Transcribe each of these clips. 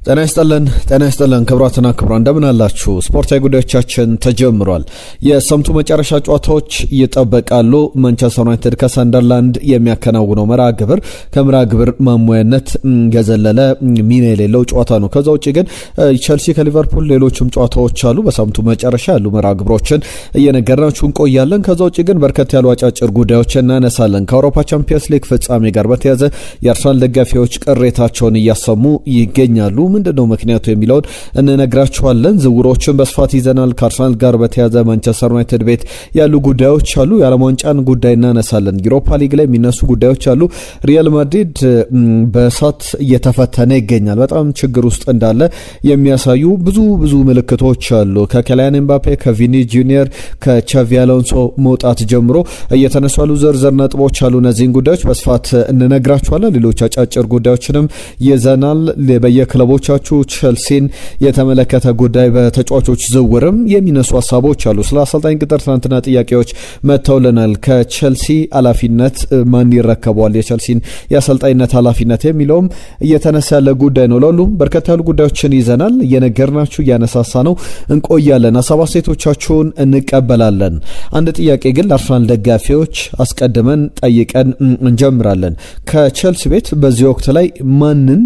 ጤና ይስጥልን ክቡራትና ክቡራን እንደምን አላችሁ? ስፖርታዊ ጉዳዮቻችን ተጀምሯል። የሳምንቱ መጨረሻ ጨዋታዎች ይጠበቃሉ። ማንቸስተር ዩናይትድ ከሰንደርላንድ የሚያከናውነው መርሃ ግብር ከመርሃ ግብር ማሟያነት ገዘለለ ሚና የሌለው ጨዋታ ነው። ከዛ ውጪ ግን ቸልሲ ከሊቨርፑል ሌሎችም ጨዋታዎች አሉ። በሳምንቱ መጨረሻ ያሉ መርሃ ግብሮችን እየነገርናችሁ እንቆያለን። ከዛ ውጪ ግን በርከት ያሉ አጫጭር ጉዳዮችን እናነሳለን። ከአውሮፓ ቻምፒየንስ ሊግ ፍጻሜ ጋር በተያያዘ የአርሰናል ደጋፊዎች ቅሬታቸውን እያሰሙ ይገኛሉ። ምንድነው ምክንያቱ የሚለውን እንነግራችኋለን። ዝውውሮችን በስፋት ይዘናል። ከአርሰናል ጋር በተያያዘ ማንቸስተር ዩናይትድ ቤት ያሉ ጉዳዮች አሉ። የዓለም ዋንጫን ጉዳይ እናነሳለን። ዩሮፓ ሊግ ላይ የሚነሱ ጉዳዮች አሉ። ሪያል ማድሪድ በእሳት እየተፈተነ ይገኛል። በጣም ችግር ውስጥ እንዳለ የሚያሳዩ ብዙ ምልክቶች አሉ። ከኬሊያን ኤምባፔ፣ ከቪኒ ጁኒየር፣ ከቻቪ አሎንሶ መውጣት ጀምሮ እየተነሱ ያሉ ዝርዝር ነጥቦች አሉ። እነዚህን ጉዳዮች በስፋት እንነግራችኋለን። ሌሎች አጫጭር ጉዳዮችንም ይዘናል። በየክለቦቻችሁ ቸልሲን የተመለከተ ጉዳይ በተጫዋቾች ዝውውርም የሚነሱ ሀሳቦች አሉ። ስለ አሰልጣኝ ቅጥር ትናንትና ጥያቄዎች መጥተውልናል። ከቸልሲ ኃላፊነት ማን ይረከበዋል የቸልሲን የአሰልጣኝነት ኃላፊነት የሚለውም እየተነሳ ያለ ጉዳይ ነው። ለሁሉም በርከት ያሉ ጉዳዮችን ይዘናል። እየነገርናችሁ እያነሳሳ ነው እንቆያለን። ሀሳብ አስተያየቶቻችሁን እንቀበላለን። አንድ ጥያቄ ግን ለአርሰናል ደጋፊዎች አስቀድመን ጠይቀን እንጀምራለን። ከቸልሲ ቤት በዚህ ወቅት ላይ ማንን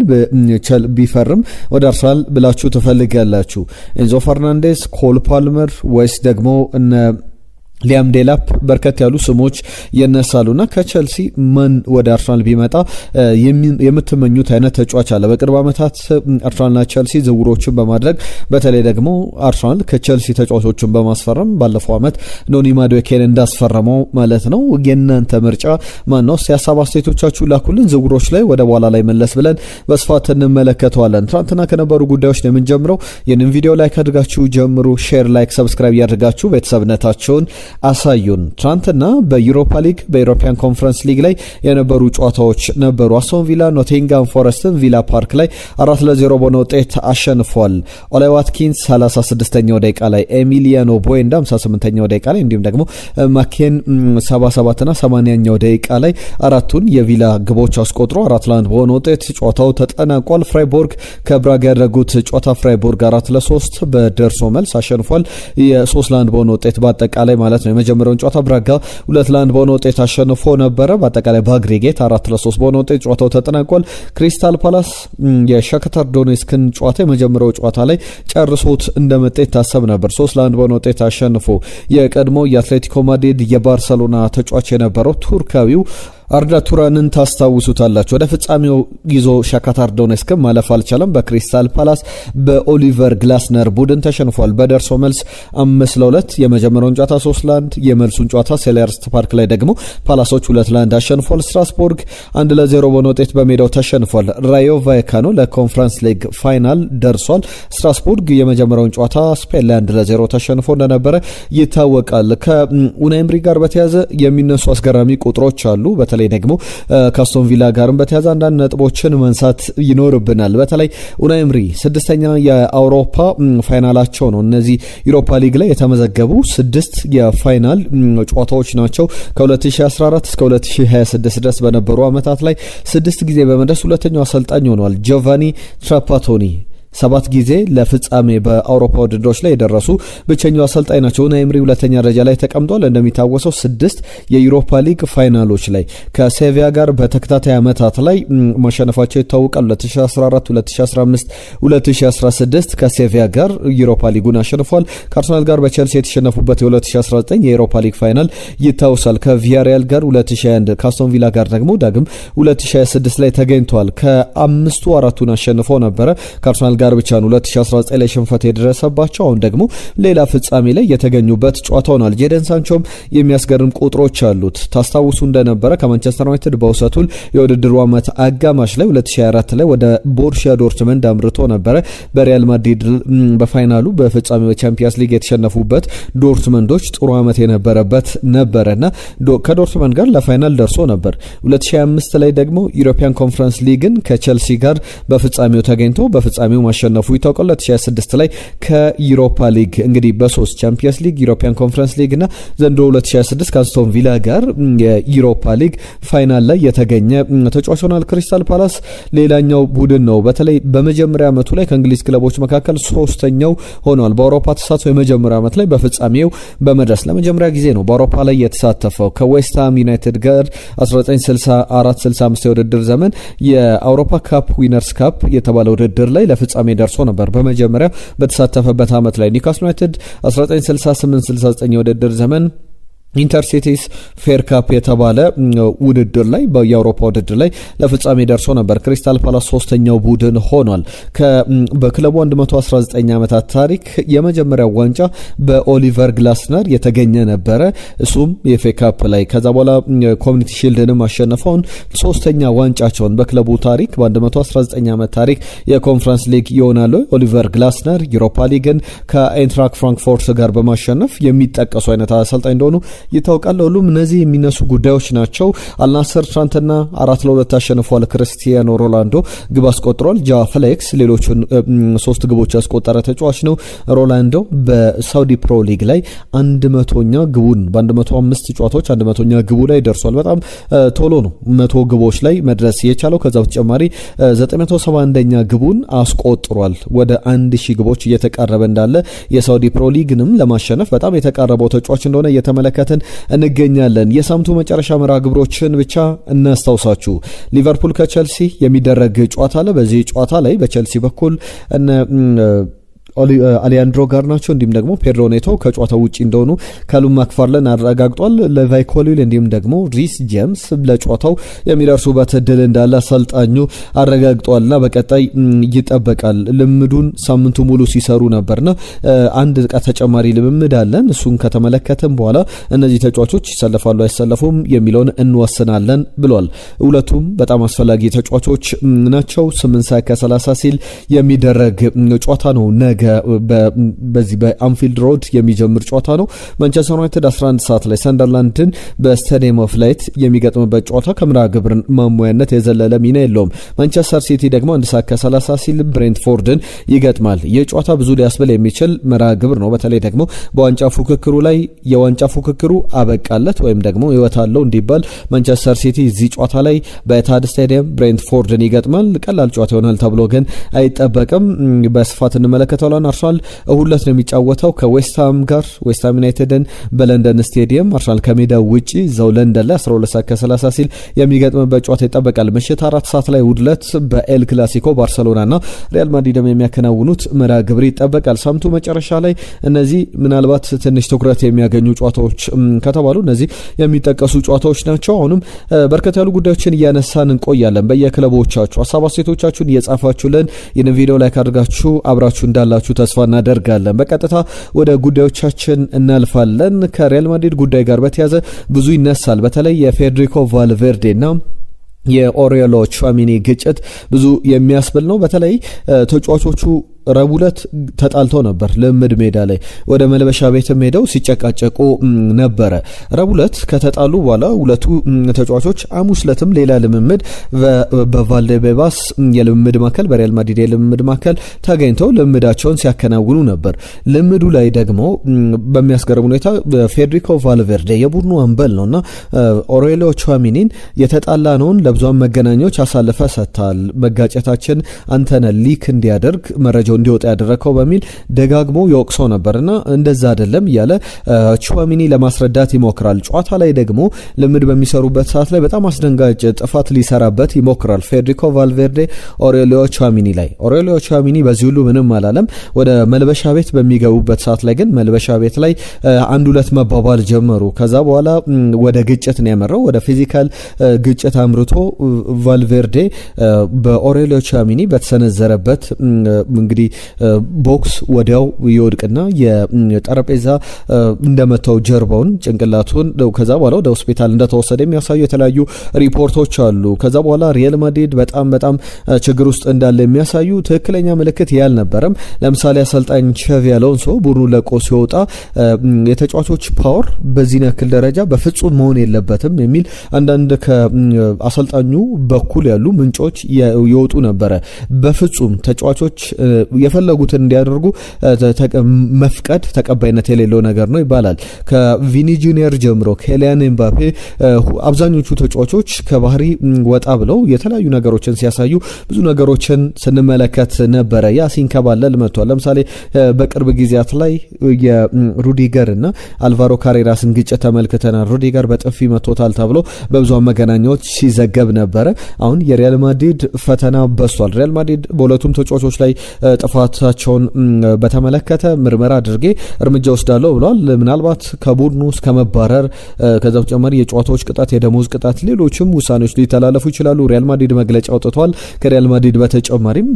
ቢፈርም ወደ አርሰናል ብላችሁ ትፈልጋላችሁ? ኤንዞ ፈርናንዴስ፣ ኮል ፓልመር ወይስ ደግሞ እነ ሊያም ዴላፕ? በርከት ያሉ ስሞች ይነሳሉና ከቸልሲ ማን ወደ አርሰናል ቢመጣ የምትመኙት አይነት ተጫዋች አለ? በቅርብ ዓመታት አርሰናልና ቸልሲ ዝውውሮችን በማድረግ በተለይ ደግሞ አርሰናል ከቸልሲ ተጫዋቾችን በማስፈረም ባለፈው ዓመት ኖኒ ማዱዌኬን እንዳስፈረመው ማለት ነው። የእናንተ ምርጫ ማን ነው? ሀሳብ አስተያየቶቻችሁ ላኩልን። ዝውውሮች ላይ ወደ በኋላ ላይ መለስ ብለን በስፋት እንመለከተዋለን። ትናንትና ከነበሩ ጉዳዮች ነው የምንጀምረው። ይህንን ቪዲዮ ላይክ አድርጋችሁ ጀምሩ። ሼር፣ ላይክ፣ ሰብስክራይብ ያድርጋችሁ ቤተሰብነታቸውን አሳዩን። ትናንትና በዩሮፓ ሊግ በዩሮፒያን ኮንፈረንስ ሊግ ላይ የነበሩ ጨዋታዎች ነበሩ። አስቶን ቪላ ኖቲንጋም ፎረስትን ቪላ ፓርክ ላይ 4-0 በሆነ ውጤት አሸንፏል። ኦላይ ዋትኪንስ 36ኛው ደቂቃ ላይ፣ ኤሚሊያኖ ቦዌንዳ 58ኛው ደቂቃ ላይ እንዲሁም ደግሞ ማኬን 77ና 80ኛው ደቂቃ ላይ አራቱን የቪላ ግቦች አስቆጥሮ 4-1 በሆነ ውጤት ጨዋታው ተጠናቋል። ፍራይቦርግ ከብራጋ ያደረጉት ጨዋታ ፍራይቦርግ 4-3 በደርሶ መልስ አሸንፏል። የ3-1 በሆነ ውጤት በአጠቃላይ ማለት ነው። የመጀመሪያውን ጨዋታ ብራጋ 2-1 በሆነ ውጤት አሸንፎ ነበረ። በአጠቃላይ በአግሪጌት 4-3 በሆነ ውጤት ጨዋታው ተጠናቋል። ክሪስታል ፓላስ የሻክታር ዶኔስክን ጨዋታ የመጀመሪያው ጨዋታ ላይ ጨርሶት እንደመጣ ይታሰብ ነበር። 3-1 በሆነ ውጤት አሸንፎ የቀድሞ የአትሌቲኮ ማድሪድ የባርሰሎና ተጫዋች የነበረው ቱርካዊው አርዳ ቱራንን ታስታውሱታላችሁ። ወደ ፍጻሜው ይዞ ሻክታር ዶኔስክ ማለፍ አልቻለም። በክሪስታል ፓላስ በኦሊቨር ግላስነር ቡድን ተሸንፏል። በደርሶ መልስ 5-2 የመጀመሪያውን ጨዋታ 3-1 የመልሱን ጨዋታ ሴልኸርስት ፓርክ ላይ ደግሞ ፓላሶች 2-1 አሸንፏል። ስትራስቡርግ 1-0 በሆነ ውጤት በሜዳው ተሸንፏል። ራዮ ቫይካኖ ለኮንፈረንስ ሊግ ፋይናል ደርሷል። ስትራስቡርግ የመጀመሪያውን ጨዋታ ስፔን ላይ 1-0 ተሸንፎ እንደነበረ ይታወቃል። ከኡናይ ኤምሪ ጋር በተያያዘ የሚነሱ አስገራሚ ቁጥሮች አሉ። በተለይ ደግሞ ከአስቶን ቪላ ጋርም በተያያዘ አንዳንድ ነጥቦችን መንሳት ይኖርብናል። በተለይ ኡናይ ኤምሪ 6ኛ የአውሮፓ ፋይናላቸው ነው። እነዚህ ዩሮፓ ሊግ ላይ የተመዘገቡ 6 የፋይናል ጨዋታዎች ናቸው። ከ2014 እስከ 2026 ድረስ በነበሩ ዓመታት ላይ 6 ጊዜ በመድረስ ሁለተኛው አሰልጣኝ ሆነዋል። ጆቫኒ ትራፓቶኒ 7 ጊዜ ለፍጻሜ በአውሮፓ ውድድሮች ላይ የደረሱ ብቸኛው አሰልጣኝ ናቸው። ኡናይ ኤምሪ ሁለተኛ ደረጃ ላይ ተቀምጧል። እንደሚታወሰው 6 የዩሮፓ ሊግ ፋይናሎች ላይ ከሴቪያ ጋር በተከታታይ ዓመታት ላይ ማሸነፋቸው ይታወቃል። 2014፣ 2015፣ 2016 ከሴቪያ ጋር ዩሮፓ ሊጉን አሸንፏል። ከአርሰናል ጋር በቸልሲ የተሸነፉበት የ2019 የዩሮፓ ሊግ ፋይናል ይታወሳል። ከቪያሪያል ጋር 2021፣ ከአስቶን ቪላ ጋር ደግሞ ዳግም 2026 ላይ ተገኝተዋል። ከአምስቱ 4ቱን አሸንፈው ነበረ። ከአርሰናል ጋር ብቻ ነው 2019 ላይ ሽንፈት የደረሰባቸው። አሁን ደግሞ ሌላ ፍጻሜ ላይ የተገኙበት ጨዋታ ሆኗል። ጄደን ሳንቾም የሚያስገርም ቁጥሮች አሉት። ታስታውሱ እንደነበረ ከማንቸስተር ዩናይትድ በውሰቱል የውድድሩ ዓመት አጋማሽ ላይ 2024 ላይ ወደ ቦሩሲያ ዶርትመንድ አምርቶ ነበረ። በሪያል ማድሪድ በፋይናሉ በፍጻሜው ቻምፒየንስ ሊግ የተሸነፉበት ዶርትመንዶች ጥሩ ዓመት የነበረበት ነበረና ከዶርትመንድ ጋር ለፋይናል ደርሶ ነበር። 2025 ላይ ደግሞ ዩሮፒያን ኮንፈረንስ ሊግን ከቸልሲ ጋር በፍጻሜው ተገኝቶ በፍጻሜው ማሸነፉ ይታወቃል። 2026 ላይ ከዩሮፓ ሊግ እንግዲህ በ3 ቻምፒየንስ ሊግ፣ ዩሮፒያን ኮንፈረንስ ሊግ እና ዘንድሮ 2026 ከአስቶን ቪላ ጋር የዩሮፓ ሊግ ፋይናል ላይ የተገኘ ተጫዋች ሆኗል። ክሪስታል ፓላስ ሌላኛው ቡድን ነው። በተለይ በመጀመሪያ ዓመቱ ላይ ከእንግሊዝ ክለቦች መካከል ሶስተኛው ሆኗል። በአውሮፓ ተሳትፎ የመጀመሪያ ዓመት ላይ በፍጻሜው በመድረስ ለመጀመሪያ ጊዜ ነው በአውሮፓ ላይ የተሳተፈው ከዌስትሃም ዩናይትድ ጋር 1964-65 የውድድር ዘመን የአውሮፓ ካፕ ዊነርስ ካፕ የተባለ ውድድር ላይ ለፍጻሜ ደርሶ ነበር። በመጀመሪያ በተሳተፈበት ዓመት ላይ ኒውካስል ዩናይትድ 1968-69 የውድድር ዘመን ኢንተርሲቲስ ፌር ካፕ የተባለ ውድድር ላይ የአውሮፓ ውድድር ላይ ለፍጻሜ ደርሶ ነበር። ክሪስታል ፓላስ ሶስተኛው ቡድን ሆኗል። በክለቡ 119 ዓመታት ታሪክ የመጀመሪያው ዋንጫ በኦሊቨር ግላስነር የተገኘ ነበረ። እሱም የፌ ካፕ ላይ ከዛ በኋላ ኮሚኒቲ ሺልድንም አሸነፈውን ሶስተኛ ዋንጫቸውን በክለቡ ታሪክ በ119 ዓመት ታሪክ የኮንፈረንስ ሊግ ይሆናሉ። ኦሊቨር ግላስነር ዩሮፓ ሊግን ከኤንትራክ ፍራንክፎርት ጋር በማሸነፍ የሚጠቀሱ አይነት አሰልጣኝ እንደሆኑ ይታወቃል። ሁሉም እነዚህ የሚነሱ ጉዳዮች ናቸው። አልናስር ትናንትና 4-2 አሸንፏል። ክርስቲያኖ ሮናልዶ ግብ አስቆጥሯል። ጃ ፍሌክስ ሌሎቹን 3 ግቦች ያስቆጠረ ተጫዋች ነው። ሮናልዶ በሳውዲ ፕሮ ሊግ ላይ 100ኛ ግቡን በ105 ጨዋታዎች 100ኛ ግቡ ላይ ደርሷል። በጣም ቶሎ ነው 100 ግቦች ላይ መድረስ የቻለው። ከዛ በተጨማሪ 971ኛ ግቡን አስቆጥሯል። ወደ 1000 ግቦች እየተቃረበ እንዳለ የሳውዲ ፕሮ ሊግንም ለማሸነፍ በጣም የተቃረበው ተጫዋች እንደሆነ እየተመለከተ እንገኛለን። የሳምንቱ መጨረሻ መርሃ ግብሮችን ብቻ እናስታውሳችሁ። ሊቨርፑል ከቸልሲ የሚደረግ ጨዋታ አለ። በዚህ ጨዋታ ላይ በቸልሲ በኩል አሊያንድሮ ጋርናቾ እንዲሁም ደግሞ ፔድሮ ኔቶ ከጨዋታው ውጪ እንደሆኑ ካሉም ማክፋርለን አረጋግጧል። ለቫይ ኮሊል እንዲሁም ደግሞ ሪስ ጄምስ ለጨዋታው የሚደርሱበት እድል እንዳለ አሰልጣኙ አረጋግጧልና በቀጣይ ይጠበቃል። ልምዱን ሳምንቱ ሙሉ ሲሰሩ ነበርና አንድ ተጨማሪ ልምምድ አለን። እሱን ከተመለከተም በኋላ እነዚህ ተጫዋቾች ይሰለፋሉ አይሰለፉም የሚለውን እንወስናለን ብሏል። ሁለቱም በጣም አስፈላጊ ተጫዋቾች ናቸው። 8:30 ሲል የሚደረግ ጨዋታ ነው ነገ በዚህ በአንፊልድ ሮድ የሚጀምር ጨዋታ ነው። ማንቸስተር ዩናይትድ 11 ሰዓት ላይ ሰንደርላንድን በስታዲየም ኦፍ ላይት የሚገጥምበት ጨዋታ ከምራ ግብር ማሟያነት የዘለለ ሚና የለውም። ማንቸስተር ሲቲ ደግሞ 1:30 ሲል ብሬንትፎርድን ይገጥማል። ይህ ጨዋታ ብዙ ሊያስብል የሚችል መርሃ ግብር ነው። በተለይ ደግሞ በዋንጫ ፉክክሩ ላይ የዋንጫ ፉክክሩ አበቃለት ወይም ደግሞ ህይወት አለው እንዲባል ማንቸስተር ሲቲ እዚህ ጨዋታ ላይ በኤታድ ስታዲየም ብሬንትፎርድን ይገጥማል። ቀላል ጨዋታ ይሆናል ተብሎ ግን አይጠበቅም። በስፋት እንመለከተዋለን። አርሰናል እሁለት ነው የሚጫወተው ከዌስትሃም ጋር። ዌስትሃም ዩናይትድን በለንደን ስቴዲየም አርሰናል ከሜዳው ውጪ እዛው ለንደን ላይ 12:30 ሲል የሚገጥምበት ጨዋታ ይጠበቃል። ምሽት 4 ሰዓት ላይ ውድለት በኤል ክላሲኮ ባርሰሎናና ሪያል ማድሪድም የሚያከናውኑት መርሃ ግብር ይጠበቃል። ሳምንቱ መጨረሻ ላይ እነዚህ ምናልባት ትንሽ ትኩረት የሚያገኙ ጨዋታዎች ከተባሉ እነዚህ የሚጠቀሱ ጨዋታዎች ናቸው። አሁንም በርከት ያሉ ጉዳዮችን እያነሳን እንቆያለን። በየክለቦቻችሁ ሀሳብ አስተያየቶቻችሁን እየጻፋችሁልን ይህን ቪዲዮ ላይክ አድርጋችሁ አብራችሁ እንዳላችሁ ተስፋ እናደርጋለን። በቀጥታ ወደ ጉዳዮቻችን እናልፋለን። ከሪያል ማድሪድ ጉዳይ ጋር በተያዘ ብዙ ይነሳል። በተለይ የፌዴሪኮ ቫልቬርዴና የኦሪዮሎ ቹዋሚኒ ግጭት ብዙ የሚያስብል ነው። በተለይ ተጫዋቾቹ ረቡዕ ዕለት ተጣልተው ነበር። ልምምድ ሜዳ ላይ ወደ መልበሻ ቤትም ሄደው ሲጨቃጨቁ ነበረ። ረቡዕ ዕለት ከተጣሉ በኋላ ሁለቱ ተጫዋቾች ሐሙስ ዕለትም ሌላ ልምምድ በቫልዴቤባስ የልምምድ ማዕከል በሪያል ማድሪድ የልምምድ ማዕከል ተገኝተው ልምምዳቸውን ሲያከናውኑ ነበር። ልምምዱ ላይ ደግሞ በሚያስገርም ሁኔታ ፌዴሪኮ ቫልቬርዴ የቡድኑ አምበል ነውና ኦሬሊዮ ቹዋሚኒን የተጣላ ነውን ለብዙሃን መገናኛዎች አሳልፈ ሰጥታል፣ መጋጨታችን አንተነ ሊክ እንዲያደርግ መረጃው እንዲወጣ ያደረከው በሚል ደጋግሞ ይወቅሰው ነበርና እንደዛ አይደለም እያለ ቹዋሚኒ ለማስረዳት ይሞክራል። ጨዋታ ላይ ደግሞ ልምድ በሚሰሩበት ሰዓት ላይ በጣም አስደንጋጭ ጥፋት ሊሰራበት ይሞክራል ፌዴሪኮ ቫልቬርዴ ኦሬሊዮ ቹዋሚኒ ላይ። ኦሬሊዮ ቹዋሚኒ በዚህ ሁሉ ምንም አላለም። ወደ መልበሻ ቤት በሚገቡበት ሰዓት ላይ ግን መልበሻ ቤት ላይ አንድ ሁለት መባባል ጀመሩ። ከዛ በኋላ ወደ ግጭት ነው ያመራው። ወደ ፊዚካል ግጭት አምርቶ ቫልቬርዴ በኦሬሊዮ ቹዋሚኒ በተሰነዘረበት እንግዲህ ቦክስ ወዲያው ይወድቅና የጠረጴዛ እንደመታው ጀርባውን ጭንቅላቱን ከዛ በኋላ ወደ ሆስፒታል እንደተወሰደ የሚያሳዩ የተለያዩ ሪፖርቶች አሉ። ከዛ በኋላ ሪያል ማድሪድ በጣም ችግር ውስጥ እንዳለ የሚያሳዩ ትክክለኛ ምልክት ያልነበረም። ለምሳሌ አሰልጣኝ ቻቪ አሎንሶ ቡድኑ ለቆ ሲወጣ የተጫዋቾች ፓወር በዚህ ያክል ደረጃ በፍጹም መሆን የለበትም የሚል አንዳንድ ከአሰልጣኙ በኩል ያሉ ምንጮች ይወጡ ነበረ። በፍጹም ተጫዋቾች የፈለጉትን እንዲያደርጉ መፍቀድ ተቀባይነት የሌለው ነገር ነው ይባላል። ከቪኒ ጁኒየር ጀምሮ ኬሊያን ኤምባፔ አብዛኞቹ ተጫዋቾች ከባህሪ ወጣ ብለው የተለያዩ ነገሮችን ሲያሳዩ ብዙ ነገሮችን ስንመለከት ነበረ። ያ ሲንከባለል መጥቷል። ለምሳሌ በቅርብ ጊዜያት ላይ የሩዲገር እና አልቫሮ ካሬራስን ግጭት ተመልክተናል። ሩዲገር በጥፊ መቶታል ተብሎ በብዙ መገናኛዎች ሲዘገብ ነበረ። አሁን የሪያል ማድሪድ ፈተና በስቷል። ሪያል ማድሪድ በሁለቱም ተጫዋቾች ላይ ጥፋታቸውን በተመለከተ ምርመራ አድርጌ እርምጃ ወስዳለሁ ብሏል። ምናልባት ከቡድኑ እስከ መባረር፣ ከዛ በተጨማሪ የጨዋታዎች ቅጣት፣ የደሞዝ ቅጣት፣ ሌሎችም ውሳኔዎች ሊተላለፉ ይችላሉ። ሪያል ማድሪድ መግለጫ አውጥቷል። ከሪያል ማድሪድ በተጨማሪም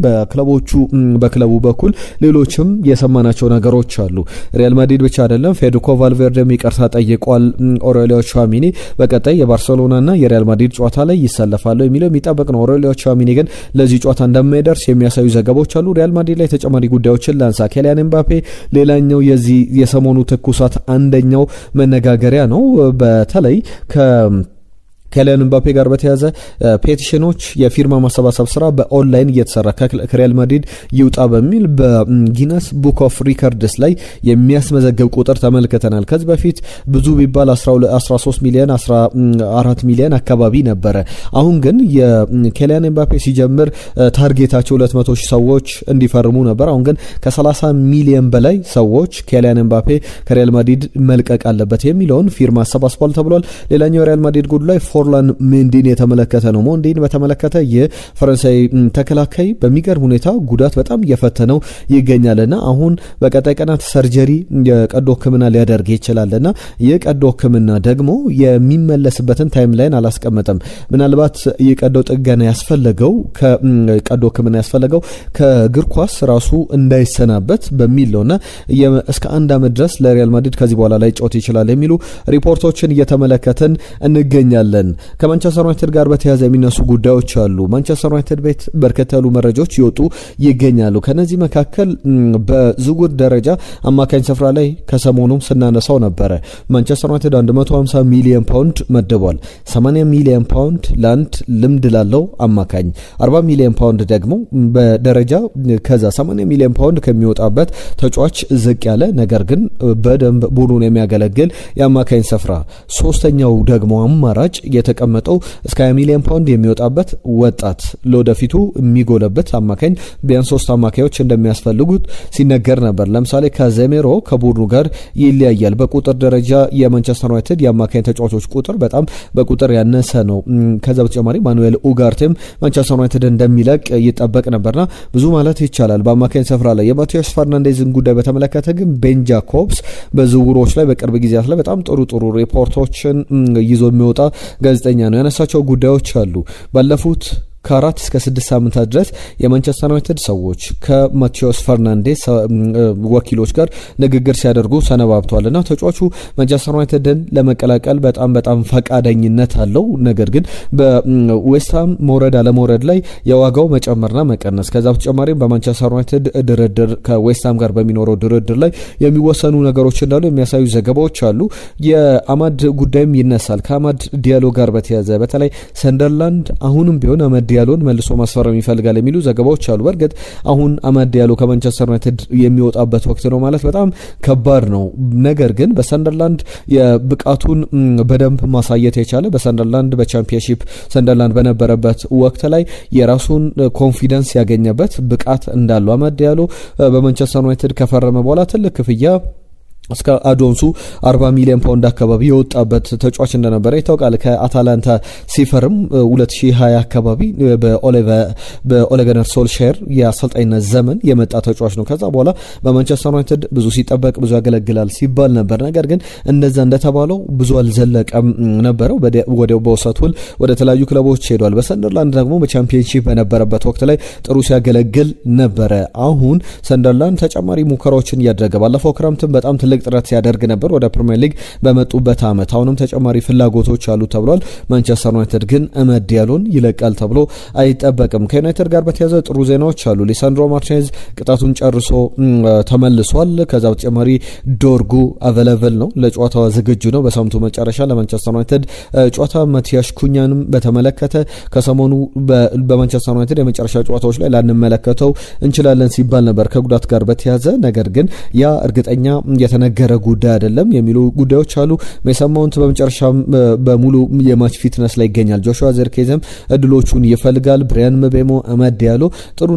በክለቡ በኩል ሌሎችም የሰማናቸው ነገሮች አሉ። ሪያል ማድሪድ ብቻ አይደለም፣ ፌዴሪኮ ቫልቬርዴም ይቅርታ ጠይቋል። ኦሬሊዮ ቹዋሚኒ በቀጣይ የባርሴሎናና የሪያል ማድሪድ ጨዋታ ላይ ይሰለፋሉ የሚለው የሚጠበቅ ነው። ኦሬሊዮ ቹዋሚኒ ግን ለዚህ ጨዋታ እንደማይደርስ የሚያሳዩ ዘገባዎች አሉ። ሪያል ማድሪድ ላይ ተጨማሪ ጉዳዮችን ላንሳ። ኬሊያን ኤምባፔ ሌላኛው የዚህ የሰሞኑ ትኩሳት አንደኛው መነጋገሪያ ነው። በተለይ ከኬሊያን ኤምባፔ ጋር በተያዘ ፔቲሽኖች የፊርማ ማሰባሰብ ስራ በኦንላይን እየተሰራ ከሪያል ማድሪድ ይውጣ በሚል በጊነስ ቡክ ኦፍ ሪከርድስ ላይ የሚያስመዘግብ ቁጥር ተመልክተናል። ከዚህ በፊት ብዙ ቢባል 13 ሚሊዮን 14 ሚሊዮን አካባቢ ነበረ። አሁን ግን የኬሊያን ኤምባፔ ሲጀምር ታርጌታቸው 200 ሺህ ሰዎች እንዲፈርሙ ነበር። አሁን ግን ከ30 ሚሊዮን በላይ ሰዎች ኬሊያን ኤምባፔ ከሪያል ማድሪድ መልቀቅ አለበት የሚለውን ፊርማ አሰባስቧል ተብሏል። ሌላኛው ሪያል ማድሪድ ጉዳይ ፎርላን ሜንዲን የተመለከተ ነው። ሜንዲን በተመለከተ የፈረንሳይ ተከላካይ በሚገርም ሁኔታ ጉዳት በጣም እየፈተነው ይገኛልና አሁን በቀጣይ ቀናት ሰርጀሪ የቀዶ ሕክምና ሊያደርግ ይችላልና የቀዶ ሕክምና ደግሞ የሚመለስበትን ታይም ላይን አላስቀመጠም። ምናልባት የቀዶ ጥገና ያስፈልገው ከቀዶ ሕክምና ያስፈልገው ከእግር ኳስ ራሱ እንዳይሰናበት በሚል ነውና እስከ 1 ዓመት ድረስ ለሪያል ማድሪድ ከዚህ በኋላ ላይ ጫወት ይችላል የሚሉ ሪፖርቶችን እየተመለከተን እንገኛለን። ከማንቸስተር ዩናይትድ ጋር በተያያዘ የሚነሱ ጉዳዮች አሉ። ማንቸስተር ዩናይትድ ቤት በርከት ያሉ መረጃዎች ይወጡ ይገኛሉ። ከነዚህ መካከል በዝውውር ደረጃ አማካኝ ስፍራ ላይ ከሰሞኑም ስናነሳው ነበረ። ማንቸስተር ዩናይትድ 150 ሚሊዮን ፓውንድ መድቧል። 80 ሚሊዮን ፓውንድ ለአንድ ልምድ ላለው አማካኝ፣ 40 ሚሊዮን ፓውንድ ደግሞ በደረጃ ከዛ 80 ሚሊዮን ፓውንድ ከሚወጣበት ተጫዋች ዝቅ ያለ ነገር ግን በደንብ ቡድኑን የሚያገለግል የአማካኝ ስፍራ፣ ሶስተኛው ደግሞ አማራጭ የተቀመጠው እስከ 20 ሚሊዮን ፓውንድ የሚወጣበት ወጣት ለወደፊቱ የሚጎለበት አማካኝ ቢያንስ 3 አማካዮች እንደሚያስፈልጉት ሲነገር ነበር። ለምሳሌ ካዜሜሮ ከቡድኑ ጋር ይለያያል። በቁጥር ደረጃ የማንቸስተር ዩናይትድ የአማካኝ ተጫዋቾች ቁጥር በጣም በቁጥር ያነሰ ነው። ከዛ በተጨማሪ ማኑኤል ኡጋርቴም ማንቸስተር ዩናይትድ እንደሚለቅ ይጠበቅ ነበርና ብዙ ማለት ይቻላል በአማካኝ ስፍራ ላይ። የማቴዎስ ፈርናንዴዝን ጉዳይ በተመለከተ ግን ቤን ጃኮብስ በዝውውሮች ላይ በቅርብ ጊዜያት ላይ በጣም ጥሩ ሪፖርቶችን ይዞ የሚወጣ ጋዜጠኛ ነው። ያነሳቸው ጉዳዮች አሉ። ባለፉት ከ4 እስከ 6 ሳምንታት ድረስ የማንቸስተር ዩናይትድ ሰዎች ከማቴዎስ ፈርናንዴስ ወኪሎች ጋር ንግግር ሲያደርጉ ሰነባብተዋልና ተጫዋቹ ማንቸስተር ዩናይትድን ለመቀላቀል በጣም ፈቃደኝነት አለው። ነገር ግን በዌስትሃም መውረድ አለመውረድ ላይ የዋጋው መጨመርና መቀነስ፣ ከዛ በተጨማሪ በማንቸስተር ዩናይትድ ድርድር ከዌስትሃም ጋር በሚኖረው ድርድር ላይ የሚወሰኑ ነገሮች እንዳሉ የሚያሳዩ ዘገባዎች አሉ። የአማድ ጉዳይም ይነሳል። ከአማድ ዲያሎ ጋር በተያያዘ በተለይ ሰንደርላንድ አሁንም ቢሆን አማድ ዲያሎን መልሶ ማስፈረም ይፈልጋል የሚሉ ዘገባዎች አሉ። በእርግጥ አሁን አማድ ዲያሎ ከማንቸስተር ዩናይትድ የሚወጣበት ወቅት ነው ማለት በጣም ከባድ ነው። ነገር ግን በሰንደርላንድ የብቃቱን በደንብ ማሳየት የቻለ በሰንደርላንድ በቻምፒየንሺፕ ሰንደርላንድ በነበረበት ወቅት ላይ የራሱን ኮንፊደንስ ያገኘበት ብቃት እንዳለው አማድ ዲያሎ በማንቸስተር ዩናይትድ ከፈረመ በኋላ ትልቅ ክፍያ እስከ አዶንሱ 40 ሚሊዮን ፓውንድ አካባቢ የወጣበት ተጫዋች እንደነበረ ይታወቃል። ከአታላንታ ሲፈርም 2020 አካባቢ በኦሌ ጉናር ሶልሻየር የአሰልጣኝነት ዘመን የመጣ ተጫዋች ነው። ከዛ በኋላ በማንቸስተር ዩናይትድ ብዙ ሲጠበቅ ብዙ ያገለግላል ሲባል ነበር። ነገር ግን እንደዛ እንደተባለው ብዙ አልዘለቀም ነበረው። ወዲያው በውሰት ውል ወደ ተለያዩ ክለቦች ሄዷል። በሰንደርላንድ ደግሞ በቻምፒየንሺፕ በነበረበት ወቅት ላይ ጥሩ ሲያገለግል ነበረ። አሁን ሰንደርላንድ ተጨማሪ ሙከራዎችን እያደረገ ባለፈው ክረምትም በጣም ትልቅ ጥረት ሲያደርግ ነበር ወደ ፕሪሚየር ሊግ በመጡበት ዓመት። አሁንም ተጨማሪ ፍላጎቶች አሉ ተብሏል። ማንቸስተር ዩናይትድ ግን እመድ ያሉን ይለቃል ተብሎ አይጠበቅም። ከዩናይትድ ጋር በተያያዘ ጥሩ ዜናዎች አሉ። ሊሳንድሮ ማርቲኔዝ ቅጣቱን ጨርሶ ተመልሷል። ከዛ በተጨማሪ ዶርጉ አቬለብል ነው፣ ለጨዋታው ዝግጁ ነው በሳምንቱ መጨረሻ ለማንቸስተር ዩናይትድ ጨዋታ። ማቲያስ ኩኛንም በተመለከተ ከሰሞኑ በማንቸስተር ዩናይትድ የመጨረሻ ጨዋታዎች ላይ ላንመለከተው እንችላለን ሲባል ነበር ከጉዳት ጋር በተያያዘ። ነገር ግን ያ እርግጠኛ የተነገረ ጉዳይ አይደለም የሚሉ ጉዳዮች አሉ። ሜሰን ማውንት በመጨረሻ በሙሉ የማች ፊትነስ ላይ ይገኛል። ጆሹዋ ዘርኬዝም እድሎቹን ይፈልጋል። ብሪያን ምቤሞ አመድ ያሉ ጥሩ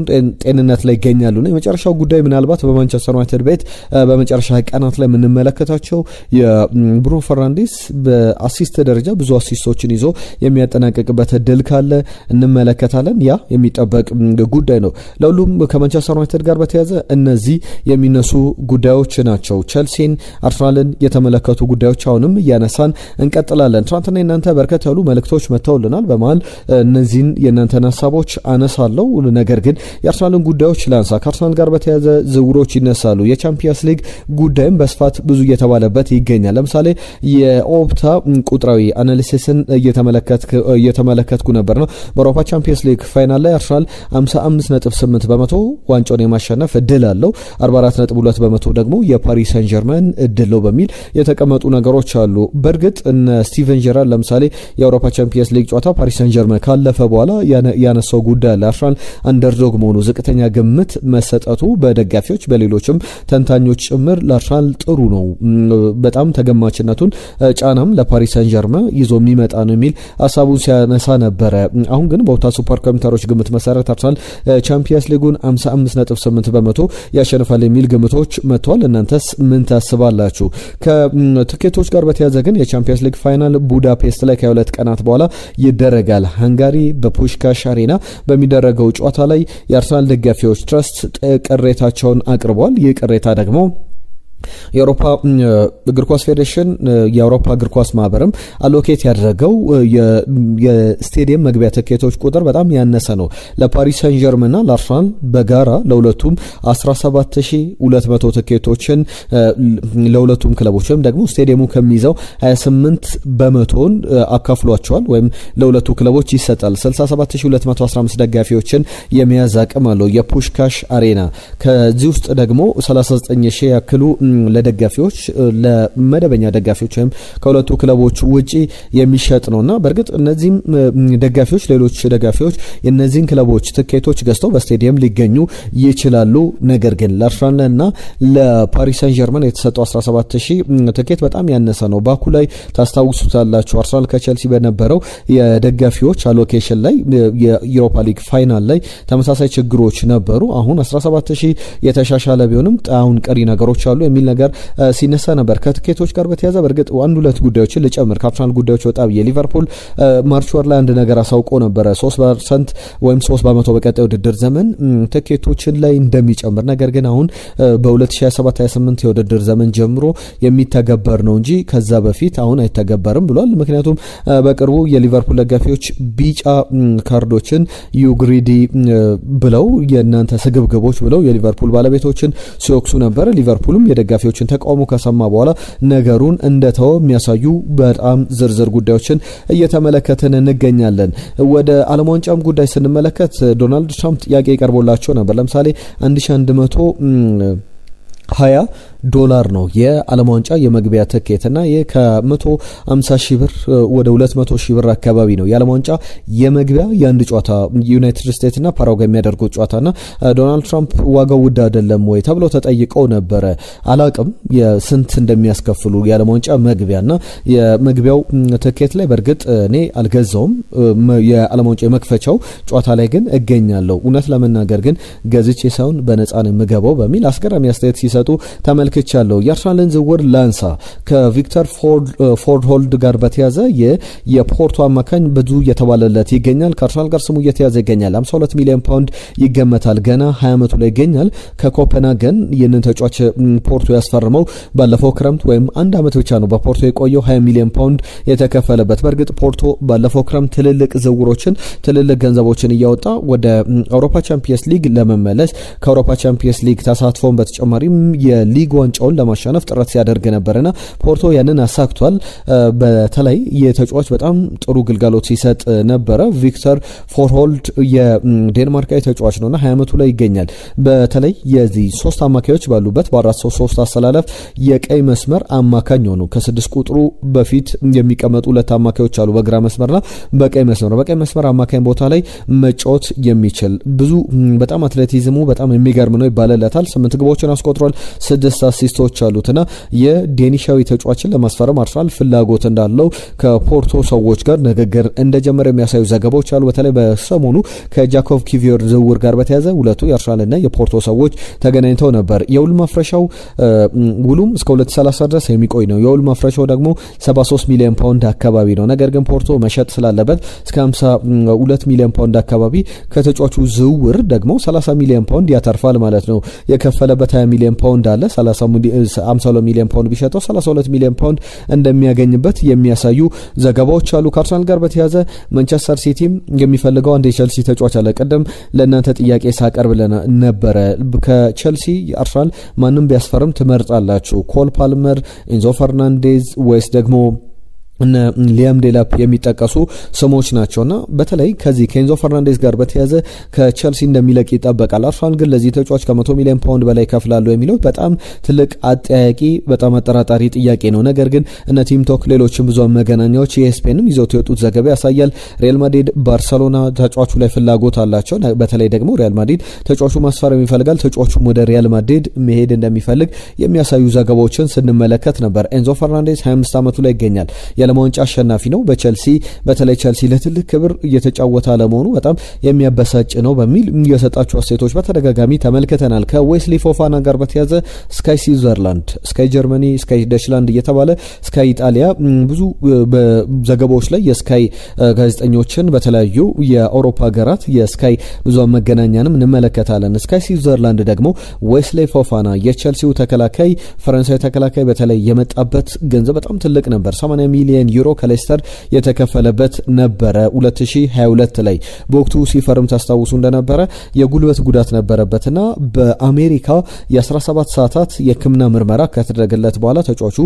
ጤንነት ላይ ይገኛሉ። የመጨረሻው ጉዳይ ምናልባት በማንቸስተር ዩናይትድ ቤት በመጨረሻ ቀናት ላይ የምንመለከታቸው የብሩኖ ፈርናንዴስ በአሲስት ደረጃ ብዙ አሲስቶችን ይዞ የሚያጠናቅቅበት እድል ካለ እንመለከታለን። ያ የሚጠበቅ ጉዳይ ነው። ለሁሉም ከማንቸስተር ዩናይትድ ጋር በተያያዘ እነዚህ የሚነሱ ጉዳዮች ናቸው። ቸልሲን፣ አርሰናልን የተመለከቱ ጉዳዮች አሁንም እያነሳን እንቀጥላለን። ትናንትና የናንተ በርከት ያሉ መልእክቶች መጥተውልናል። በመሃል እነዚህን የናንተን ሀሳቦች አነሳለሁ። ነገር ግን የአርሰናልን ጉዳዮች ላንሳ። ከአርሰናል ጋር በተያያዘ ዝውውሮች ይነሳሉ። የቻምፒየንስ ሊግ ጉዳይም በስፋት ብዙ እየተባለበት ይገኛል። ለምሳሌ የኦፕታ ቁጥራዊ አናሊሲስን እየተመለከትኩ ነበር ነው። በአውሮፓ ቻምፒየንስ ሊግ ፋይናል ላይ አርሰናል 55.8 በመቶ ዋንጫውን የማሸነፍ እድል አለው። 44.2 በመቶ ደግሞ የፓሪስ ሰን ጀርመን እድል ነው በሚል የተቀመጡ ነገሮች አሉ። በእርግጥ እነ ስቲቨን ጀራርድ ለምሳሌ የአውሮፓ ቻምፒየንስ ሊግ ጨዋታ ፓሪስ ሰን ጀርመን ካለፈ በኋላ ያነሳው ጉዳይ አለ። አርሰናል አንደርዶግ መሆኑ ዝቅተኛ ግምት መሰጠቱ በደጋፊዎች በሌሎችም ተንታኞች ጭምር ለአርሰናል ጥሩ ነው፣ በጣም ተገማችነቱን ጫናም ለፓሪስ ሰን ጀርመን ይዞ የሚመጣ ነው የሚል ሀሳቡን ሲያነሳ ነበረ። አሁን ግን በወታ ሱፐር ኮምፒውተሮች ግምት መሰረት አርሰናል ቻምፒየንስ ሊጉን 55.8 በመቶ ያሸንፋል የሚል ግምቶች መጥተዋል። እናንተስ ምን ታስባላችሁ? ከትኬቶች ጋር በተያያዘ ግን የቻምፒየንስ ሊግ ፋይናል ቡዳፔስት ላይ ከሁለት ቀናት በኋላ ይደረጋል። ሃንጋሪ በፑሽካሽ አሬና በሚደረገው ጨዋታ ላይ የአርሰናል ደጋፊዎች ትረስት ቅሬታቸውን አቅርበዋል። ይህ ቅሬታ ደግሞ የአውሮፓ እግር ኳስ ፌዴሬሽን የአውሮፓ እግር ኳስ ማህበርም አሎኬት ያደረገው የስቴዲየም መግቢያ ትኬቶች ቁጥር በጣም ያነሰ ነው። ለፓሪስ ሰን ጀርመንና ለአርሰናል በጋራ ለሁለቱም 17200 ትኬቶችን ለሁለቱም ክለቦች ወይም ደግሞ ስቴዲየሙ ከሚይዘው 28 በመቶን አካፍሏቸዋል ወይም ለሁለቱ ክለቦች ይሰጣል። 67215 ደጋፊዎችን የመያዝ አቅም አለው የፑሽካሽ አሬና። ከዚህ ውስጥ ደግሞ 39000 ያክሉ ለደጋፊዎች ለመደበኛ ደጋፊዎች ወይም ከሁለቱ ክለቦች ውጪ የሚሸጥ ነውና በእርግጥ እነዚህም ደጋፊዎች ሌሎች ደጋፊዎች የነዚህን ክለቦች ትኬቶች ገዝተው በስቴዲየም ሊገኙ ይችላሉ። ነገር ግን ለአርሰናልና ለፓሪስ ሰን ጀርመን የተሰጠው 17000 ትኬት በጣም ያነሰ ነው። ባኩ ላይ ታስታውሱታላችሁ አርሰናል ከቼልሲ በነበረው የደጋፊዎች አሎኬሽን ላይ የዩሮፓ ሊግ ፋይናል ላይ ተመሳሳይ ችግሮች ነበሩ። አሁን 17000 የተሻሻለ ቢሆንም አሁን ቀሪ ነገሮች አሉ የሚል ነገር ሲነሳ ነበር። ከትኬቶች ጋር በተያያዘ በእርግጥ አንድ ሁለት ጉዳዮችን ልጨምር። ከአርሰናል ጉዳዮች ወጣ ብዬ ሊቨርፑል ማርች ወር ላይ አንድ ነገር አሳውቆ ነበረ 3% ወይም 3% በቀጣይ ውድድር ዘመን ትኬቶችን ላይ እንደሚጨምር። ነገር ግን አሁን በ2027-28 የውድድር ዘመን ጀምሮ የሚተገበር ነው እንጂ ከዛ በፊት አሁን አይተገበርም ብሏል። ምክንያቱም በቅርቡ የሊቨርፑል ደጋፊዎች ቢጫ ካርዶችን ዩግሪዲ ብለው የእናንተ ስግብግቦች ብለው የሊቨርፑል ባለቤቶችን ሲወቅሱ ነበር። ሊቨርፑልም የደጋፊዎችን ተቃውሞ ከሰማ በኋላ ነገሩን እንደተወ የሚያሳዩ በጣም ዝርዝር ጉዳዮችን እየተመለከትን እንገኛለን። ወደ ዓለም ዋንጫም ጉዳይ ስንመለከት ዶናልድ ትራምፕ ጥያቄ ቀርቦላቸው ነበር። ለምሳሌ 1120 ዶላር ነው የዓለም ዋንጫ የመግቢያ ትኬትና ይህ ከ150 ሺህ ብር ወደ 200 ሺህ ብር አካባቢ ነው የዓለም ዋንጫ የመግቢያ የአንድ ጨዋታ ዩናይትድ ስቴትስ እና ፓራጓይ የሚያደርጉት ጨዋታና ዶናልድ ትራምፕ ዋጋው ውድ አይደለም ወይ ተብለው ተጠይቀው ነበረ። አላቅም የስንት እንደሚያስከፍሉ የዓለም ዋንጫ መግቢያና የመግቢያው ትኬት ላይ በእርግጥ እኔ አልገዛውም። የዓለም ዋንጫ የመክፈቻው ጨዋታ ላይ ግን እገኛለሁ። እውነት ለመናገር ግን ገዝቼ ሳይሆን በነፃ ነው የምገባው በሚል አስገራሚ አስተያየት ሲሰጡ ሲሰጡ ተመልክቻለሁ። የአርሰናልን ዝውውር ላንሳ። ከቪክተር ፎርድሆልድ ጋር በተያዘ የፖርቶ አማካኝ ብዙ እየተባለለት ይገኛል። ከአርሰናል ጋር ስሙ እየተያዘ ይገኛል። 52 ሚሊዮን ፓውንድ ይገመታል። ገና 20 ዓመቱ ላይ ይገኛል። ከኮፐንሃገን ይህንን ተጫዋች ፖርቶ ያስፈርመው ባለፈው ክረምት ወይም አንድ ዓመት ብቻ ነው በፖርቶ የቆየው 20 ሚሊዮን ፓውንድ የተከፈለበት። በእርግጥ ፖርቶ ባለፈው ክረምት ትልልቅ ዝውውሮችን ትልልቅ ገንዘቦችን እያወጣ ወደ አውሮፓ ቻምፒየንስ ሊግ ለመመለስ ከአውሮፓ ቻምፒየንስ ሊግ ተሳትፎን በተጨማሪም የሊግ ዋንጫውን ለማሸነፍ ጥረት ሲያደርግ ነበርና ፖርቶ ያንን አሳክቷል። በተለይ የተጫዋች በጣም ጥሩ ግልጋሎት ሲሰጥ ነበረ። ቪክተር ፎርሆልድ የዴንማርካዊ ተጫዋች ነውና 20 ዓመቱ ላይ ይገኛል። በተለይ የዚህ ሶስት አማካዮች ባሉበት በ4-3-3 አሰላለፍ የቀይ መስመር አማካኝ ሆኑ ከ6 ቁጥሩ በፊት የሚቀመጡ ሁለት አማካዮች አሉ በግራ መስመርና በቀይ መስመር አማካኝ ቦታ ላይ መጫወት የሚችል ብዙ በጣም አትሌቲዝሙ በጣም የሚገርም ነው ይባላልታል። 8 ግቦችን አስቆጥሯል፣ 6 አሲስቶች አሉትና የዴኒሻዊ ተጫዋችን ለማስፈረም አርሰናል ፍላጎት እንዳለው ከፖርቶ ሰዎች ጋር ንግግር እንደጀመረ የሚያሳዩ ዘገባዎች አሉ። በተለይ በሰሞኑ ከጃኮብ ኪቪዮር ዝውውር ጋር በተያያዘ ሁለቱ የአርሰናልና የፖርቶ ሰዎች ተገናኝተው ነበር። የውል ማፍረሻው ውሉም እስከ 2030 ድረስ የሚቆይ ነው። የውል ማፍረሻው ደግሞ 73 ሚሊዮን ፓውንድ አካባቢ ነው። ነገር ግን ፖርቶ መሸጥ ስላለበት እስከ 52 ሚሊዮን ፓውንድ አካባቢ ከተጫዋቹ ዝውውር ደግሞ 30 ሚሊዮን ፓውንድ ያተርፋል ማለት ነው። የከፈለበት 20 ሚሊዮን ፓውንድ አለ። 52 ሚሊዮን ፓውንድ ቢሸጠው 32 ሚሊዮን ፓውንድ እንደሚያገኝበት የሚያሳዩ ዘገባዎች አሉ። ከአርሰናል ጋር በተያያዘ ማንቸስተር ሲቲም የሚፈልገው አንድ የቸልሲ ተጫዋች አለ። ቀደም ለእናንተ ጥያቄ ሳቀርብ ነበረ። ከቸልሲ አርሰናል ማንም ቢያስፈርም ትመርጣላችሁ? ኮል ፓልመር፣ ኢንዞ ፈርናንዴዝ ወይስ ደግሞ ሊያም ዴላፕ የሚጠቀሱ ስሞች ናቸውና በተለይ ከዚህ ከኤንዞ ፈርናንዴዝ ጋር በተያያዘ ከቸልሲ እንደሚለቅ ይጠበቃል። አርሰናል ግን ለዚህ ተጫዋች ከ100 ሚሊዮን ፓውንድ በላይ ከፍላሉ የሚለው በጣም ትልቅ አጠያቂ በጣም አጠራጣሪ ጥያቄ ነው። ነገር ግን እነ ቲም ቶክ ሌሎችም ብዙ መገናኛዎች የስፔንም ይዘውት የወጡት ዘገባ ያሳያል። ሪያል ማድሪድ፣ ባርሰሎና ተጫዋቹ ላይ ፍላጎት አላቸው። በተለይ ደግሞ ሪያል ማድሪድ ተጫዋቹ ማስፈረም ይፈልጋል። ተጫዋቹም ወደ ሪያል ማድሪድ መሄድ እንደሚፈልግ የሚያሳዩ ዘገባዎችን ስንመለከት ነበር። ኤንዞ ፈርናንዴዝ 25 ዓመቱ ላይ ይገኛል። የዓለም ዋንጫ አሸናፊ ነው። በቸልሲ በተለይ ቸልሲ ለትልቅ ክብር እየተጫወተ አለመሆኑ በጣም የሚያበሳጭ ነው በሚል የሰጣቸው አስተያየቶች በተደጋጋሚ ተመልክተናል። ከዌስሊ ፎፋና ጋር በተያዘ ስካይ ስዊዘርላንድ፣ ስካይ ጀርመኒ፣ ስካይ ደችላንድ እየተባለ ስካይ ኢጣሊያ ብዙ ዘገባዎች ላይ የስካይ ጋዜጠኞችን በተለያዩ የአውሮፓ ሀገራት የስካይ ብዙሃን መገናኛንም እንመለከታለን። ስካይ ስዊዘርላንድ ደግሞ ዌስሊ ፎፋና የቸልሲው ተከላካይ ፈረንሳዊ ተከላካይ በተለይ የመጣበት ገንዘብ በጣም ትልቅ ነበር። 80 ሚሊዮን ዩሮ ከሌስተር የተከፈለበት ነበረ 2022 ላይ። በወቅቱ ሲፈርም ታስታውሱ እንደነበረ የጉልበት ጉዳት ነበረበትና በአሜሪካ የ17 ሰዓታት የሕክምና ምርመራ ከተደረገለት በኋላ ተጫዋቹ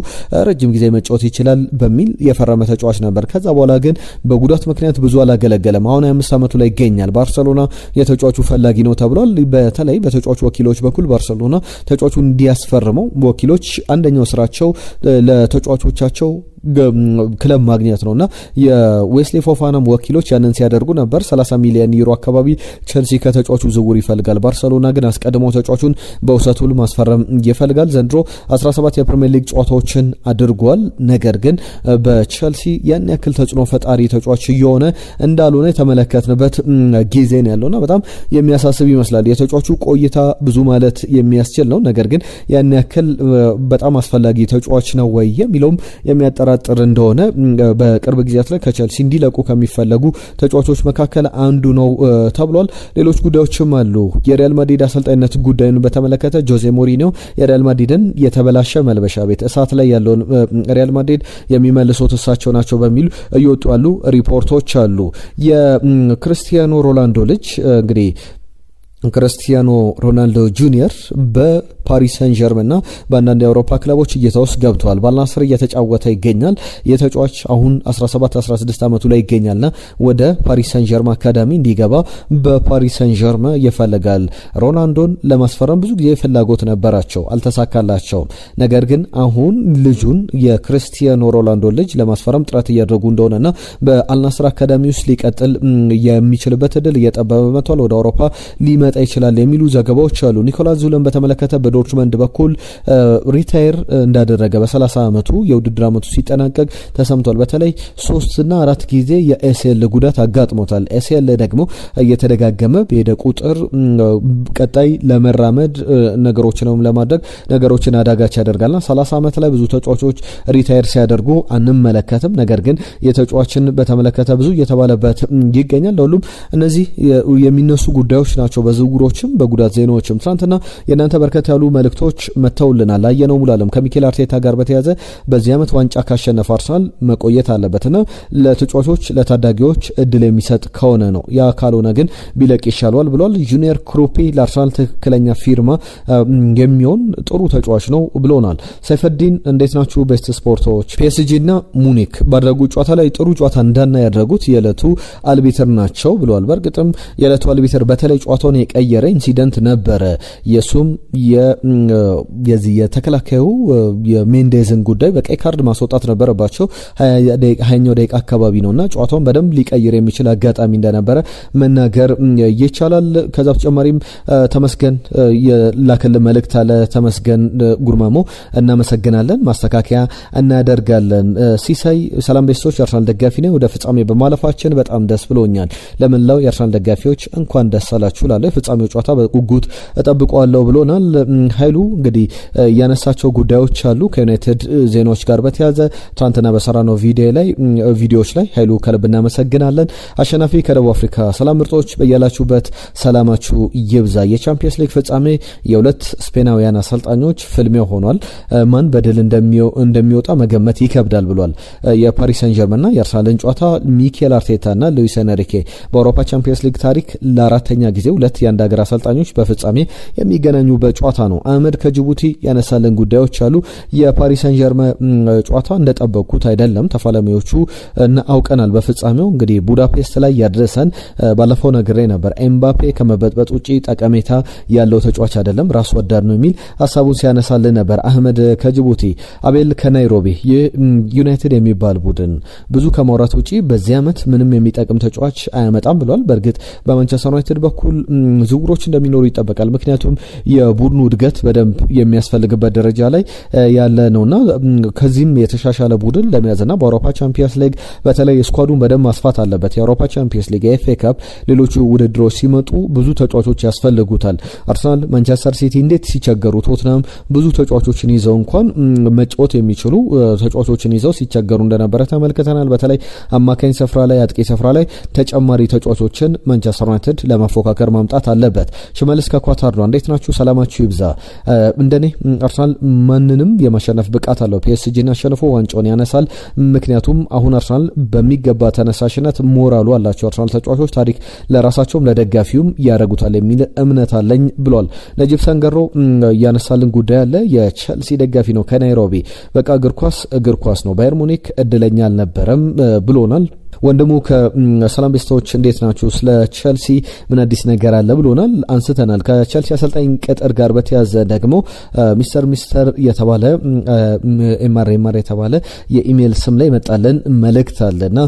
ረጅም ጊዜ መጫወት ይችላል በሚል የፈረመ ተጫዋች ነበር። ከዛ በኋላ ግን በጉዳት ምክንያት ብዙ አላገለገለም። አሁን 25 ዓመቱ ላይ ይገኛል። ባርሰሎና የተጫዋቹ ፈላጊ ነው ተብሏል። በተለይ በተጫዋቹ ወኪሎች በኩል ባርሰሎና ተጫዋቹ እንዲያስፈርመው ወኪሎች አንደኛው ስራቸው ለተጫዋቾቻቸው ክለብ ማግኘት ነውና የዌስሊ ፎፋናም ወኪሎች ያንን ሲያደርጉ ነበር። 30 ሚሊዮን ዩሮ አካባቢ ቸልሲ ከተጫዋቹ ዝውውር ይፈልጋል። ባርሰሎና ግን አስቀድሞ ተጫዋቹን በውሰት ውል ማስፈረም ይፈልጋል። ዘንድሮ 17 የፕሪሚየር ሊግ ጨዋታዎችን አድርጓል። ነገር ግን በቸልሲ ያን ያክል ተጽዕኖ ፈጣሪ ተጫዋች እየሆነ እንዳልሆነ የተመለከትንበት ጊዜ ነው ያለውና በጣም የሚያሳስብ ይመስላል። የተጫዋቹ ቆይታ ብዙ ማለት የሚያስችል ነው። ነገር ግን ያን ያክል በጣም አስፈላጊ ተጫዋች ነው ወይ የሚለውም የሚያጠራጥር እንደሆነ በቅርብ ጊዜያት ላይ ከቸልሲ እንዲለቁ ከሚፈለጉ ተጫዋቾች መካከል አንዱ ነው ተብሏል። ሌሎች ጉዳዮችም አሉ። የሪያል ማድሪድ አሰልጣኝነት ጉዳዩን በተመለከተ ጆዜ ሞሪኒዮ የሪያል ማድሪድን የተበላሸ መልበሻ ቤት እሳት ላይ ያለውን ሪያል ማድሪድ የሚመልሱት እሳቸው ናቸው በሚል እየወጡ ያሉ ሪፖርቶች አሉ። የክርስቲያኖ ሮናልዶ ልጅ እንግዲህ ክርስቲያኖ ሮናልዶ ጁኒየር በፓሪስ ሰን ጀርመንና በአንዳንድ የአውሮፓ ክለቦች እይታ ውስጥ ገብተዋል። ባልናስር እየተጫወተ ይገኛል። የተጫዋች አሁን 17-16 ዓመቱ ላይ ይገኛልና ወደ ፓሪስ ሰን ጀርመን አካዳሚ እንዲገባ በፓሪስ ሰን ጀርመን ይፈልጋል። ሮናልዶን ለማስፈረም ብዙ ጊዜ ፍላጎት ነበራቸው፣ አልተሳካላቸውም። ነገር ግን አሁን ልጁን የክርስቲያኖ ሮናልዶ ልጅ ለማስፈረም ጥረት እያደረጉ እንደሆነና በአልናስር አካዳሚ ውስጥ ሊቀጥል የሚችልበት እድል እየጠበበ መጥቷል። ወደ አውሮፓ ሊመጣ ይችላል የሚሉ ዘገባዎች አሉ። ኒኮላስ ዙለን በተመለከተ በዶርትመንድ በኩል ሪታየር እንዳደረገ በ30 ዓመቱ የውድድር ዓመቱ ሲጠናቀቅ ተሰምቷል። በተለይ 3 እና 4 ጊዜ የኤሲኤል ጉዳት አጋጥሞታል። ኤሲኤል ደግሞ እየተደጋገመ በሄደ ቁጥር ቀጣይ ለመራመድ ነገሮችንም ለማድረግ ነገሮችን አዳጋች ያደርጋልና 30 ዓመት ላይ ብዙ ተጫዋቾች ሪታየር ሲያደርጉ አንመለከትም። ነገር ግን የተጫዋችን በተመለከተ ብዙ እየተባለበት ይገኛል። ለሁሉም እነዚህ የሚነሱ ጉዳዮች ናቸው፣ በዝውውሮችም በጉዳት ዜናዎችም። ትናንትና የእናንተ በርከት ያሉ መልእክቶች መተውልናል። አየነው ሙሉዓለም ከሚኬል አርቴታ ጋር በተያዘ በዚህ ዓመት ዋንጫ ካሸነፈ አርሰናል መቆየት አለበትና ለተጫዋቾች ለታዳጊዎች እድል የሚሰጥ ከሆነ ነው፣ ያ ካልሆነ ግን ቢለቅ ይሻለዋል ብሏል። ጁኒየር ክሩፔ ለአርሰናል ትክክለኛ ፊርማ የሚሆን ጥሩ ተጫዋች ነው ብሎናል። ሰይፈዲን እንዴት ናችሁ? ቤስት ስፖርቶች ፒኤስጂ እና ሙኒክ ባደረጉ ጨዋታ ላይ ጥሩ ጨዋታ እንዳና ያደረጉት የዕለቱ አልቢተር ናቸው ብለዋል። በእርግጥም የዕለቱ አልቢተር በተለይ ጨዋታውን የቀየረ ኢንሲደንት ነበረ። የሱም የዚህ የተከላካዩ የሜንዴዝን ጉዳይ በቀይ ካርድ ማስወጣት ነበረባቸው 20ኛው ደቂቃ አካባቢ ነውና ጨዋታውን በደንብ ሊቀይር የሚችል አጋጣሚ እንደነበረ መናገር ይቻላል። ከዛ በተጨማሪም ተመስገን የላከልን መልእክት አለ። ተመስገን ጉርማሞ እናመሰግናለን፣ ማስተካከያ እናደርጋለን። ሲሳይ ሰላም ቤስቶች የአርሰናል ደጋፊ ነኝ፣ ወደ ፍጻሜ በማለፋችን በጣም ደስ ብሎኛል። ለመላው የአርሰናል ደጋፊዎች እንኳን ደስ አላችሁ ላለው የፍጻሜው ጨዋታ በጉጉት እጠብቀዋለሁ ብሎናል። ኃይሉ እንግዲህ ያነሳቸው ጉዳዮች አሉ ከዩናይትድ ዜናዎች ጋር በተያዘ ትናንትና በሰራነው ቪዲዮዎች ላይ ኃይሉ ከልብ እናመሰግናለን። አሸናፊ ከደቡብ አፍሪካ ሰላም ምርጦች በያላችሁበት ሰላማችሁ ይብዛ። የቻምፒየንስ ሊግ ፍጻሜ የሁለት ስፔናውያን አሰልጣኞች ፍልሚያ ሆኗል። ማን በድል እንደሚወጣ መገመት ይከብዳል ብሏል። የፓሪስ ሰን ጀርመንና የአርሰናልን ጨዋታ ሚኬል አርቴታና ሉዊስ ኤንሪኬ በአውሮፓ ቻምፒየንስ ሊግ ታሪክ ለአራተኛ ጊዜ ሁለት የአንድ ሀገር አሰልጣኞች በፍጻሜ የሚገናኙበት ጨዋታ ነው። አህመድ ከጅቡቲ ያነሳልን ጉዳዮች አሉ። የፓሪስ ሰን ጀርመን ጨዋታ እንደጠበቅኩት አይደለም። ተፋላሚዎቹ አውቀናል። በፍጻሜው እንግዲህ ቡዳፔስት ላይ ያደረሰን ባለፈው ነግሬ ነበር። ኤምባፔ ከመበጥበጥ ውጪ ጠቀሜታ ያለው ተጫዋች አይደለም፣ ራስ ወዳድ ነው የሚል ሀሳቡን ሲያነሳልን ነበር። አህመድ ከጅቡቲ። አቤል ከናይሮቢ ዩናይትድ የሚባል ቡድን ብዙ ከማውራት ውጪ በዚህ ዓመት ምንም የሚጠቅም ተጫዋች አያመጣም ብሏል። በእርግጥ በማንቸስተር ዩናይትድ በኩል ዝውውሮች እንደሚኖሩ ይጠበቃል። ምክንያቱም የቡድኑ እድገት በደንብ የሚያስፈልግበት ደረጃ ላይ ያለ ነውና ከዚህም የተሻሻለ ቡድን ለመያዝና በአውሮፓ ቻምፒየንስ ሊግ በተለይ ስኳዱን በደንብ ማስፋት አለበት። የአውሮፓ ቻምፒየንስ ሊግ፣ የኤፍኤ ካፕ፣ ሌሎቹ ውድድሮች ሲመጡ ብዙ ተጫዋቾች ያስፈልጉታል። አርሰናል፣ ማንቸስተር ሲቲ እንዴት ሲቸገሩ ቶትናም ብዙ ተጫዋቾችን ይዘው እንኳን መጫወት የሚችሉ ተጫዋቾችን ይዘው ሲቸገሩ እንደነበረ ተመልክተናል። በተለይ አማካኝ ስፍራ ላይ፣ አጥቂ ስፍራ ላይ ተጨማሪ ተጫዋቾችን ማንቸስተር ዩናይትድ ለማፎካከር ማምጣት አለበት። ሽመልስ ከኳታር ነው። እንዴት ናችሁ? ሰላማችሁ ይብዛ። እንደኔ አርሰናል ማንንም የማሸነፍ ብቃት አለው። ፒኤስጂን አሸንፎ ዋንጫውን ያነሳል። ምክንያቱም አሁን አርሰናል በሚገባ ተነሳሽነት ሞራሉ አላቸው። አርሰናል ተጫዋቾች ታሪክ ለራሳቸውም ለደጋፊውም ያደርጉታል የሚል እምነት አለኝ ብሏል። ነጂብ ሰንገሮ ያነሳልን ጉዳይ አለ። የቸልሲ ደጋፊ ነው ከናይሮቢ። በቃ እግር ኳስ ነው፣ ባየር ሙኒክ እድለኛ አልነበረም ብሎናል። ወንድሙ ከሰላም ቤስታዎች እንዴት ናችሁ? ስለ ቸልሲ ምን አዲስ ነገር አለ ብሎናል። አንስተናል። ከቸልሲ አሰልጣኝ ቅጥር ጋር በተያዘ ደግሞ ሚስተር የተባለ ኤምአር የተባለ የኢሜል ስም ላይ መጣለን መልእክት አለና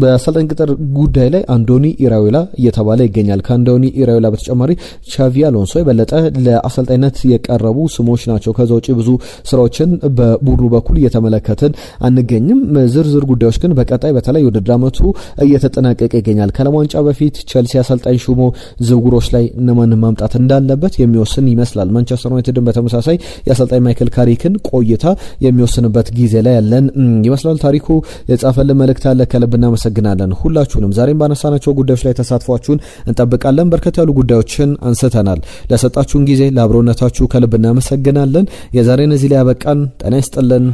በአሰልጣኝ ቅጥር ጉዳይ ላይ አንዶኒ ኢራዮላ እየተባለ ይገኛል። ከአንዶኒ ኢራዮላ በተጨማሪ ቻቪ አሎንሶ የበለጠ ለአሰልጣኝነት የቀረቡ ስሞች ናቸው። ከዛ ውጪ ብዙ ስራዎችን በቡድኑ በኩል እየተመለከትን አንገኝም። ዝርዝር ጉዳዮች ግን በቀጣይ በተለይ ውድድር ዓመቱ እየተጠናቀቀ ይገኛል። ከዓለም ዋንጫ በፊት ቸልሲ አሰልጣኝ ሹሞ ዝውውሮች ላይ እነማን ማምጣት እንዳለበት የሚወስን ይመስላል። ማንቸስተር ዩናይትድን በተመሳሳይ የአሰልጣኝ ማይክል ካሪክን ቆይታ የሚወስንበት ጊዜ ላይ ያለን ይመስላል። ታሪኩ የጻፈልን መልእክት አለ። ከልብ እናመሰግናለን ሁላችሁንም። ዛሬም ባነሳናቸው ጉዳዮች ላይ ተሳትፏችሁን እንጠብቃለን። በርከት ያሉ ጉዳዮችን አንስተናል። ለሰጣችሁን ጊዜ ለአብሮነታችሁ ከልብ እናመሰግናለን። የዛሬን እዚህ ላይ ያበቃን። ጤና ይስጥልን።